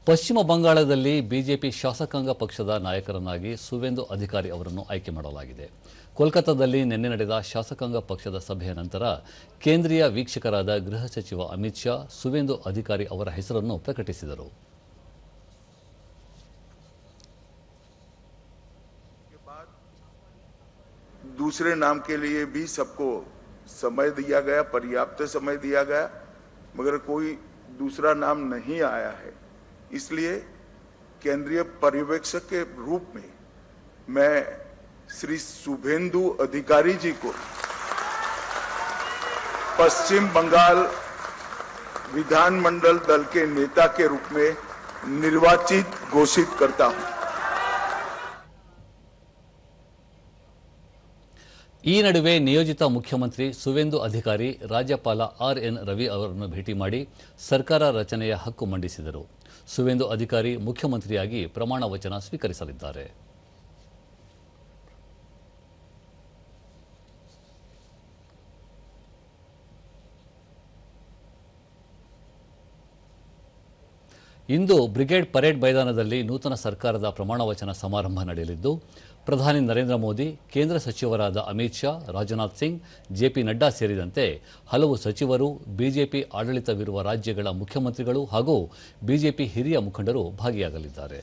ಪಶ್ಚಿಮ ಬಂಗಾಳದಲ್ಲಿ ಬಿಜೆಪಿ ಶಾಸಕಾಂಗ ಪಕ್ಷದ ನಾಯಕರನ್ನಾಗಿ ಸುವೇಂದು ಅಧಿಕಾರಿ ಅವರನ್ನು ಆಯ್ಕೆ ಮಾಡಲಾಗಿದೆ. ಕೋಲ್ಕತ್ತಾದಲ್ಲಿ ನಿನ್ನೆ ನಡೆದ ಶಾಸಕಾಂಗ ಪಕ್ಷದ ಸಭೆಯ ನಂತರ ಕೇಂದ್ರೀಯ ವೀಕ್ಷಕರಾದ ಗೃಹ ಸಚಿವ ಅಮಿತ್ ಶಾ ಸುವೇಂದು ಅಧಿಕಾರಿ ಅವರ ಹೆಸರನ್ನು ಪ್ರಕಟಿಸಿದರು. दूसरे नाम के लिए भी सबको समय दिया गया, पर्याप्त समय दिया गया, मगर कोई दूसरा नाम नहीं आया है। इसलिए केंद्रीय पर्यवेक्षक के रूप में मैं श्री शुभेंदु अधिकारी जी को पश्चिम बंगाल विधानमंडल दल के नेता के रूप में निर्वाचित घोषित करता हूं। ಈ ನಡುವೆ ನಿಯೋಜಿತ ಮುಖ್ಯಮಂತ್ರಿ ಸುವೇಂದು ಅಧಿಕಾರಿ ರಾಜ್ಯಪಾಲ ಆರ್.ಎನ್. ರವಿ ಅವರನ್ನು ಭೇಟಿ ಮಾಡಿ ಸರ್ಕಾರ ರಚನೆಯ ಹಕ್ಕು ಮಂಡಿಸಿದರು. ಸುವೇಂದು ಅಧಿಕಾರಿ ಮುಖ್ಯಮಂತ್ರಿಯಾಗಿ ಪ್ರಮಾಣ ವಚನ ಸ್ವೀಕರಿಸಲಿದ್ದಾರೆ. ಇಂದು ಬ್ರಿಗೇಡ್ ಪರೇಡ್ ಮೈದಾನದಲ್ಲಿ ನೂತನ ಸರ್ಕಾರದ ಪ್ರಮಾಣ ವಚನ ಸಮಾರಂಭ ನಡೆಯಲಿದ್ದು, ಪ್ರಧಾನಿ ನರೇಂದ್ರ ಮೋದಿ, ಕೇಂದ್ರ ಸಚಿವರಾದ ಅಮಿತ್ ಶಾ, ರಾಜನಾಥ್ ಸಿಂಗ್, ಜೆಪಿ ನಡ್ಡಾ ಸೇರಿದಂತೆ ಹಲವು ಸಚಿವರು, ಬಿಜೆಪಿ ಆಡಳಿತವಿರುವ ರಾಜ್ಯಗಳ ಮುಖ್ಯಮಂತ್ರಿಗಳು ಹಾಗೂ ಬಿಜೆಪಿ ಹಿರಿಯ ಮುಖಂಡರು ಭಾಗಿಯಾಗಲಿದ್ದಾರೆ.